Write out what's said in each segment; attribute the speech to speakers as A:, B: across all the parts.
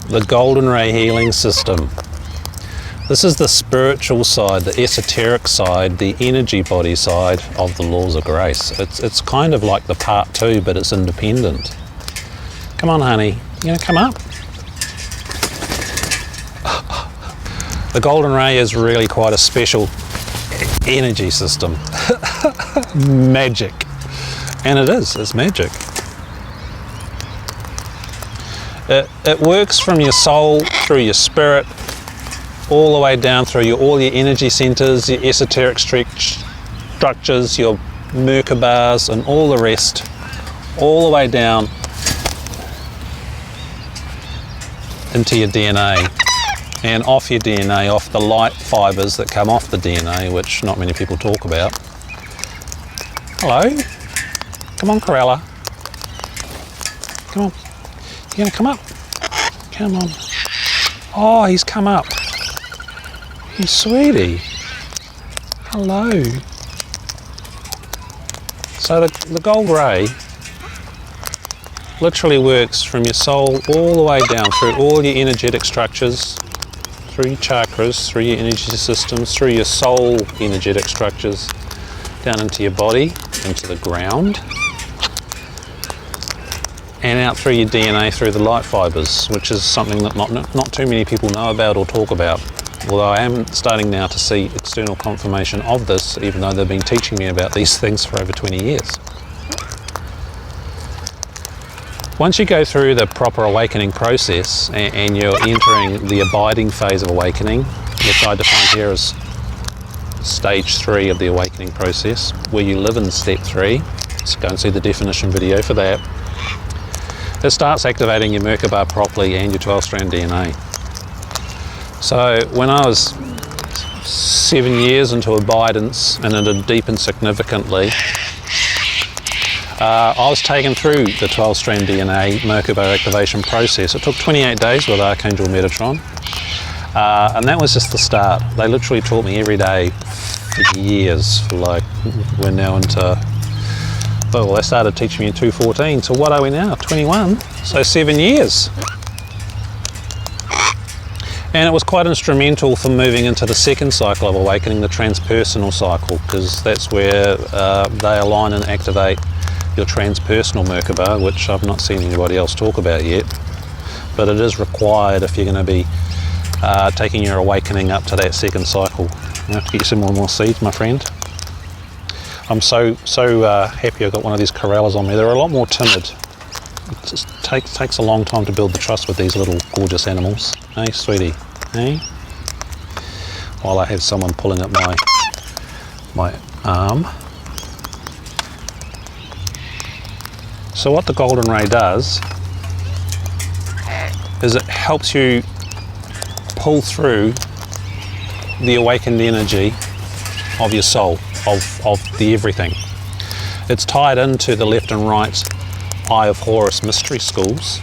A: the golden ray healing system. This is the spiritual side, the esoteric side, the energy body side of the laws of grace. It's kind of like the part 2, but it's independent. Come on, honey, you gonna come up? The golden ray is really quite a special energy system. Magic. And it's magic. It works from your soul, through your spirit, all the way down through all your energy centers, your esoteric structures, your Merkabahs and all the rest, all the way down into your DNA and off your DNA, off the light fibers that come off the DNA, which not many people talk about. Hello. Come on, Corella. Come on. You gonna come up? Come on. Oh, he's come up. You sweetie. Hello. So the gold ray literally works from your soul all the way down through all your energetic structures, through your chakras, through your energy systems, through your soul energetic structures, down into your body, into the ground, and out through your DNA, through the light fibers, which is something that not too many people know about or talk about. Although I am starting now to see external confirmation of this, even though they've been teaching me about these things for over 20 years. Once you go through the proper awakening process and you're entering the abiding phase of awakening, which I define here as stage 3 of the awakening process, where you live in step 3, so go and see the definition video for that. It starts activating your Merkabah properly and your 12-strand DNA. So when I was 7 years into abidance and it had deepened significantly, I was taken through the 12-strand DNA Merkabah activation process. It took 28 days with Archangel Metatron, and that was just the start. They literally taught me every day for years, for like, we're now into, well, they started teaching me in 2014, so what are we now, 21? So 7 years. And it was quite instrumental for moving into the second cycle of awakening, the transpersonal cycle, because that's where they align and activate your transpersonal Merkabah, which I've not seen anybody else talk about yet. But it is required if you're going to be taking your awakening up to that second cycle. You have to get you some more seeds, my friend. I'm so happy I've got one of these corrals on me. They're a lot more timid. It just takes a long time to build the trust with these little gorgeous animals. Hey, sweetie, hey? While I have someone pulling at my arm. So what the golden ray does is it helps you pull through the awakened energy of your soul, of the everything. It's tied into the left and right Eye of Horus mystery schools.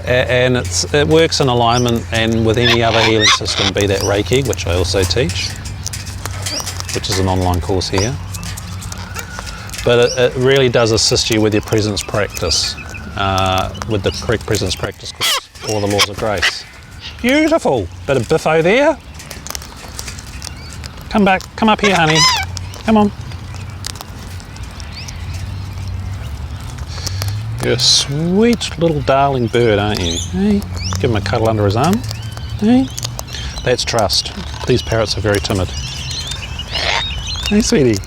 A: And it works in alignment and with any other healing system, be that Reiki, which I also teach, which is an online course here. But it really does assist you with your presence practice, with the correct presence practice course, or the laws of grace. Beautiful, bit of biffo there. Come back, come up here, honey. Come on. You're a sweet little darling bird, aren't you? Hey, give him a cuddle under his arm. Hey, that's trust. These parrots are very timid. Hey, sweetie.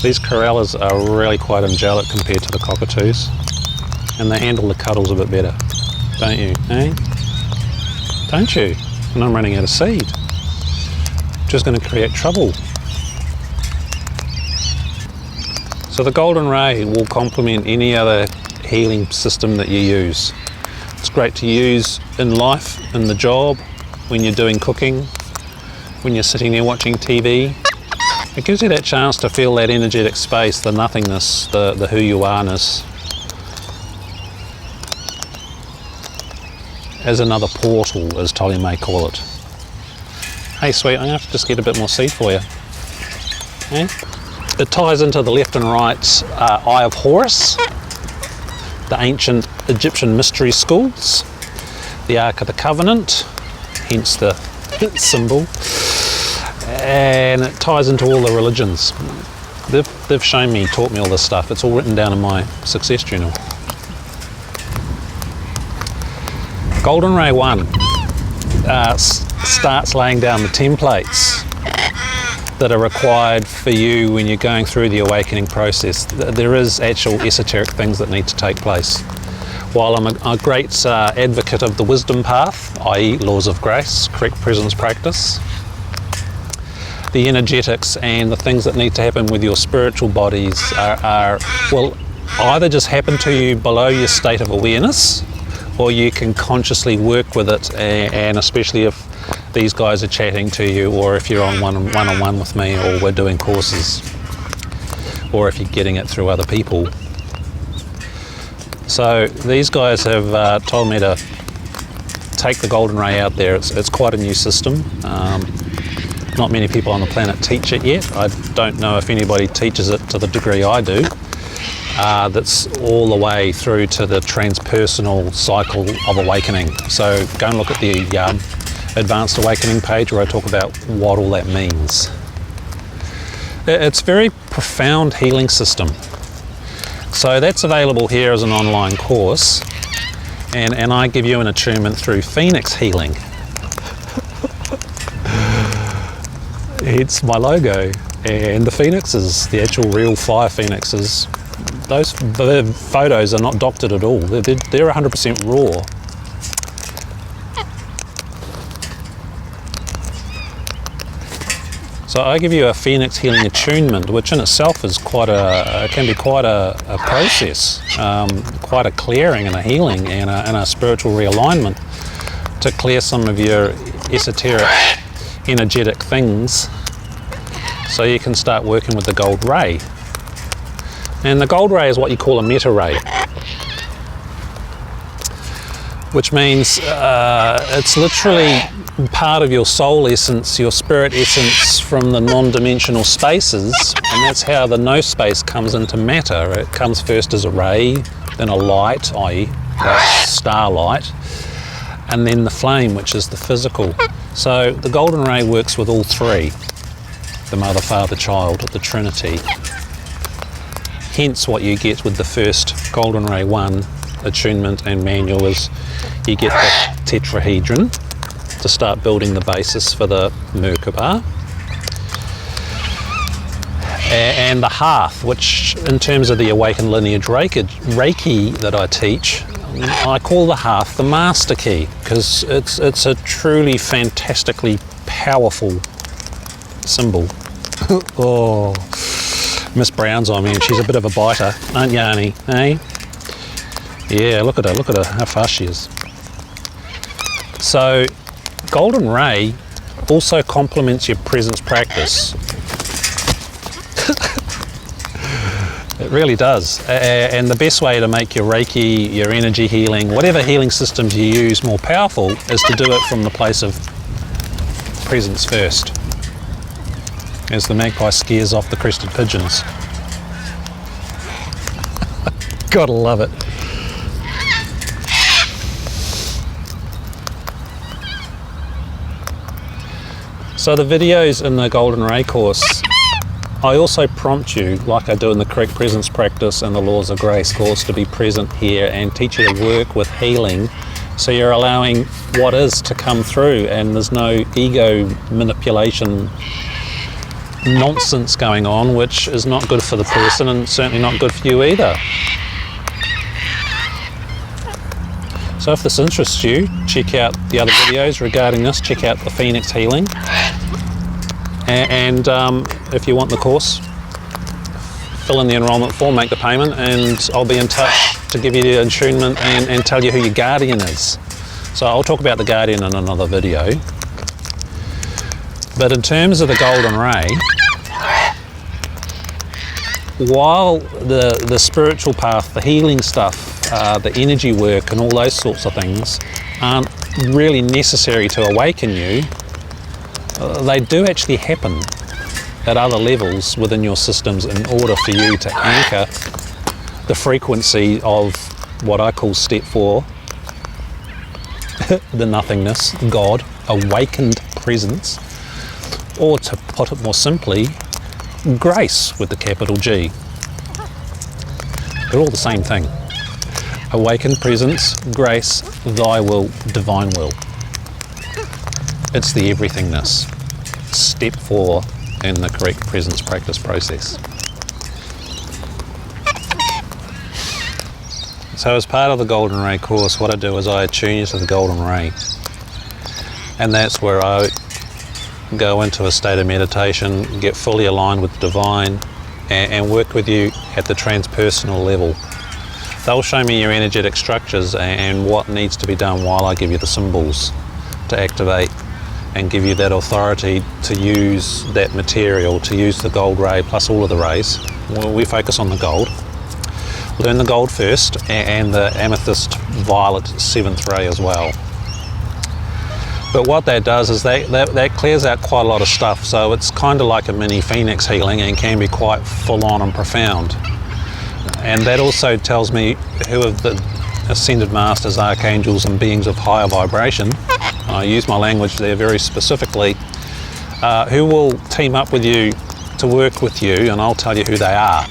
A: These corellas are really quite angelic compared to the cockatoos, and they handle the cuddles a bit better, don't you? Eh? Don't you? And I'm running out of seed, which is going to create trouble. So the golden ray will complement any other healing system that you use. It's great to use in life, in the job, when you're doing cooking, when you're sitting there watching TV. It gives you that chance to feel that energetic space, the nothingness, the who you are-ness, as another portal, as Tolly may call it. Hey sweet, I'm going to have to just get a bit more seed for you. Okay? It ties into the left and right Eye of Horus, the ancient Egyptian mystery schools, the Ark of the Covenant, hence the symbol, and it ties into all the religions. They've shown me, taught me all this stuff. It's all written down in my success journal. Golden Ray 1 starts laying down the templates that are required for you when you're going through the awakening process. There is actual esoteric things that need to take place. While I'm a great advocate of the wisdom path, i.e. laws of grace, correct presence practice, the energetics and the things that need to happen with your spiritual bodies will either just happen to you below your state of awareness, or you can consciously work with it, and especially if these guys are chatting to you, or if you're on one-on-one with me, or we're doing courses, or if you're getting it through other people. So these guys have told me to take the golden ray out there. It's quite a new system. Not many people on the planet teach it yet. I don't know if anybody teaches it to the degree I do. That's all the way through to the transpersonal cycle of awakening. So go and look at the Advanced Awakening page where I talk about what all that means. It's a very profound healing system. So that's available here as an online course, and I give you an attunement through Phoenix healing. It's my logo, and the phoenixes, the actual real fire phoenixes, the photos are not doctored at all. They're 100% raw. So I give you a Phoenix healing attunement, which in itself is can be quite a process, quite a clearing and a healing and a spiritual realignment to clear some of your esoteric, energetic things, so you can start working with the gold ray. And the gold ray is what you call a meta ray, which means it's literally part of your soul essence, your spirit essence from the non-dimensional spaces, and that's how the no space comes into matter. It comes first as a ray, then a light, i.e. starlight, and then the flame, which is the physical. So the golden ray works with all three, the Mother, Father, Child, the Trinity. Hence what you get with the first golden ray 1 attunement and manual is you get the tetrahedron to start building the basis for the Merkaba, and the hearth, which in terms of the awakened lineage Reiki that I teach, I call the hearth the master key, because it's a truly fantastically powerful symbol. Oh, Miss Brown's on me, and she's a bit of a biter, aren't you, Annie? Eh? Yeah, look at her, how fast she is. So golden ray also complements your presence practice. It really does. And the best way to make your Reiki, your energy healing, whatever healing systems you use more powerful is to do it from the place of presence first, as the magpie scares off the crested pigeons. Gotta love it. So the videos in the Golden Ray course, I also prompt you, like I do in the Correct Presence Practice and the Laws of Grace course, to be present here and teach you to work with healing, so you're allowing what is to come through, and there's no ego manipulation nonsense going on, which is not good for the person and certainly not good for you either. So if this interests you, check out the other videos regarding this, check out the Phoenix Healing, and if you want the course, fill in the enrolment form, make the payment, and I'll be in touch to give you the attunement and tell you who your guardian is. So I'll talk about the guardian in another video. But in terms of the golden ray, while the spiritual path, the healing stuff, the energy work and all those sorts of things aren't really necessary to awaken you, they do actually happen. at other levels within your systems in order for you to anchor the frequency of what I call step 4, the nothingness, God, awakened presence, or to put it more simply, grace with the capital G. They're all the same thing. Awakened presence, grace, thy will, divine will. It's the everythingness. Step 4 in the correct presence practice process. So as part of the Golden Ray course, what I do is I attune you to the Golden Ray. And that's where I go into a state of meditation, get fully aligned with the divine, and work with you at the transpersonal level. They'll show me your energetic structures and what needs to be done while I give you the symbols to activate and give you that authority to use that material, to use the gold ray plus all of the rays. Well, we focus on the gold. Learn the gold first, and the amethyst violet 7th ray as well. But what that does is that clears out quite a lot of stuff, so it's kind of like a mini phoenix healing and can be quite full on and profound. And that also tells me who of the ascended masters, archangels and beings of higher vibration, I use my language there very specifically, who will team up with you to work with you, and I'll tell you who they are.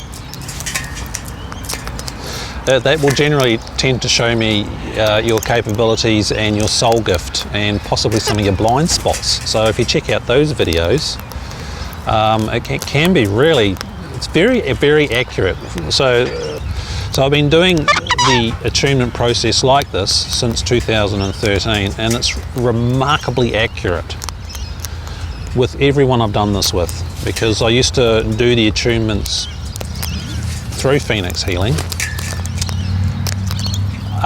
A: That will generally tend to show me your capabilities and your soul gift and possibly some of your blind spots. So if you check out those videos, it can be really, it's very accurate. So I've been doing the attunement process like this since 2013, and it's remarkably accurate with everyone I've done this with, because I used to do the attunements through Phoenix Healing,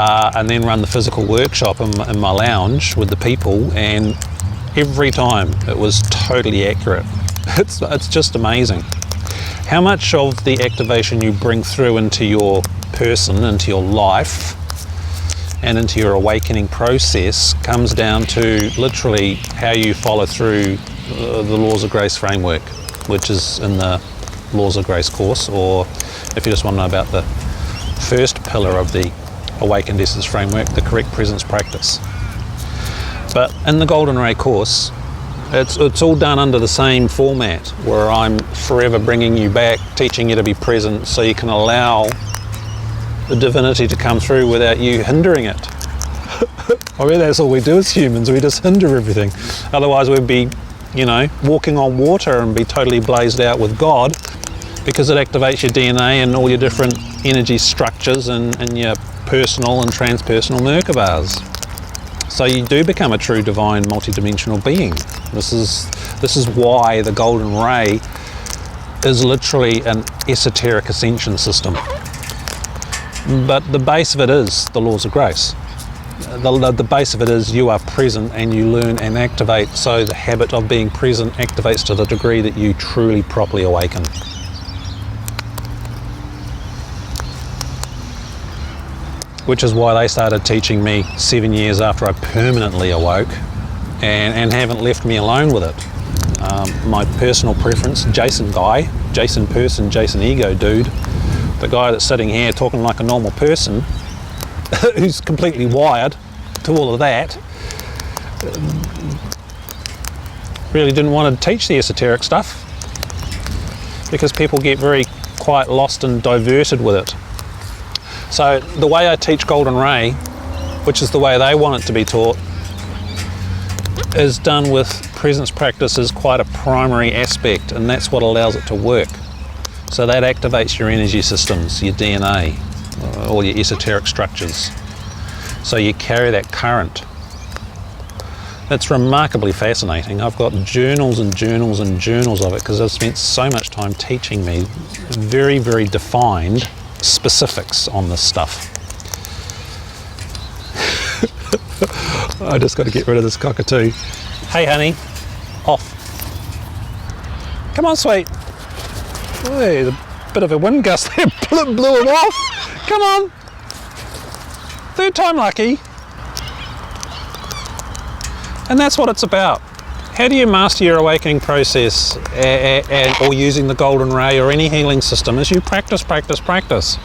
A: and then run the physical workshop in my lounge with the people, and every time it was totally accurate. It's just amazing how much of the activation you bring through into your person, into your life, and into your awakening process comes down to literally how you follow through the Laws of Grace framework, which is in the Laws of Grace course, or if you just want to know about the first pillar of the Awakened Essence framework, the correct presence practice. But in the Golden Ray course, it's all done under the same format, where I'm forever bringing you back, teaching you to be present so you can allow the divinity to come through without you hindering it. I mean, that's all we do as humans, we just hinder everything. Otherwise we'd be, walking on water and be totally blazed out with God, because it activates your DNA and all your different energy structures and your personal and transpersonal Merkabahs. So you do become a true divine multidimensional being. This is why the Golden Ray is literally an esoteric ascension system. But the base of it is the Laws of Grace. The base of it is you are present and you learn and activate, so the habit of being present activates to the degree that you truly properly awaken. Which is why they started teaching me 7 years after I permanently awoke, and haven't left me alone with it. My personal preference, Jason person, Jason ego dude, the guy that's sitting here talking like a normal person, who's completely wired to all of that, really didn't want to teach the esoteric stuff, because people get very quite lost and diverted with it. So the way I teach Golden Ray, which is the way they want it to be taught, is done with presence practice as quite a primary aspect, and that's what allows it to work. So that activates your energy systems, your DNA, all your esoteric structures. So you carry that current. It's remarkably fascinating. I've got journals and journals and journals of it, because I've spent so much time teaching me very, very defined specifics on this stuff. I just got to get rid of this cockatoo. Hey honey, off. Come on sweet. Oh, there's a bit of a wind gust there, blew him off. Come on. Third time lucky. And that's what it's about. How do you master your awakening process or using the golden ray or any healing system? Is you practice, practice, practice.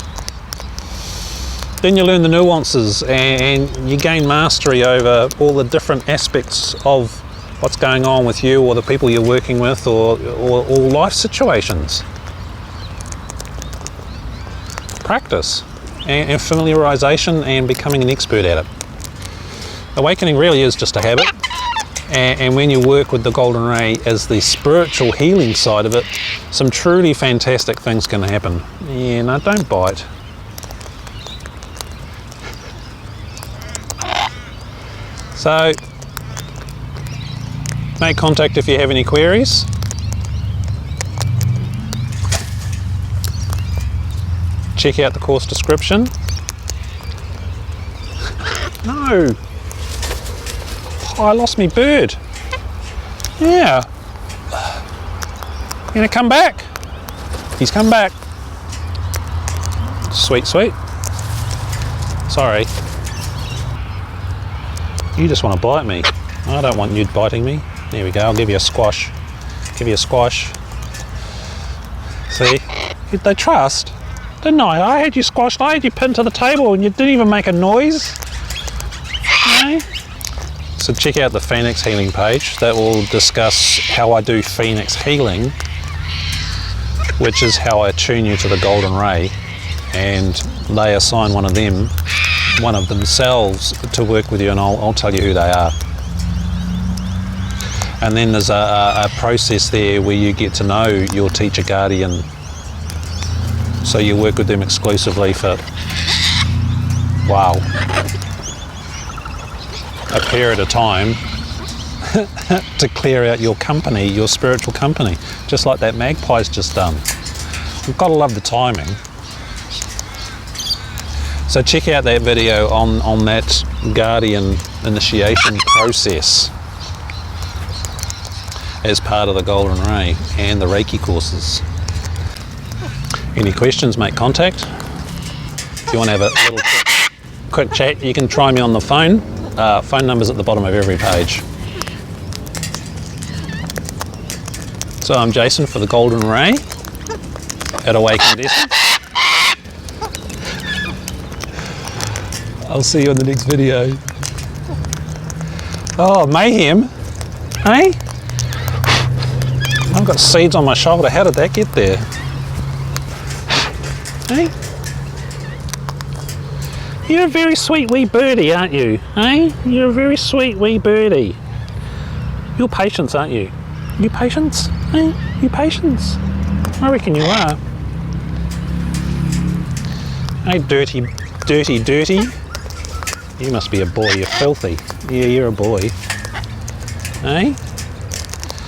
A: Then you learn the nuances and you gain mastery over all the different aspects of what's going on with you or the people you're working with or life situations. Practice and familiarization and becoming an expert at it. Awakening really is just a habit. And when you work with the golden ray as the spiritual healing side of it, some truly fantastic things can happen. Yeah, no, don't bite. So, make contact if you have any queries. Check out the course description. No! Oh, I lost my bird. Yeah. You gonna come back? He's come back. Sweet, sweet. Sorry. You just want to bite me. I don't want you biting me. There we go, I'll give you a squash. Give you a squash. See? They trust, didn't I? I had you squashed, I had you pinned to the table and you didn't even make a noise. Okay? So check out the Phoenix Healing page. That will discuss how I do Phoenix Healing, which is how I attune you to the golden ray, and they assign one of themselves to work with you, and I'll tell you who they are. And then there's a process there where you get to know your teacher guardian, so you work with them exclusively for, wow, a period of time to clear out your company, your spiritual company, just like that magpie's just done. You've got to love the timing. So check out that video on that guardian initiation process as part of the golden ray and the Reiki courses. Any questions, make contact. If you want to have a little quick chat, you can try me on the phone. Phone number's at the bottom of every page. So I'm Jason for the golden ray at Awakened Essence. I'll see you in the next video. Oh, mayhem, hey? I've got seeds on my shoulder. How did that get there? Hey? You're a very sweet wee birdie, aren't you? Hey? You're a very sweet wee birdie. You're Patience, aren't you? You Patience? Hey? You Patience? I reckon you are. Hey, dirty, dirty, dirty. You must be a boy, you're filthy. Yeah, you're a boy. Hey?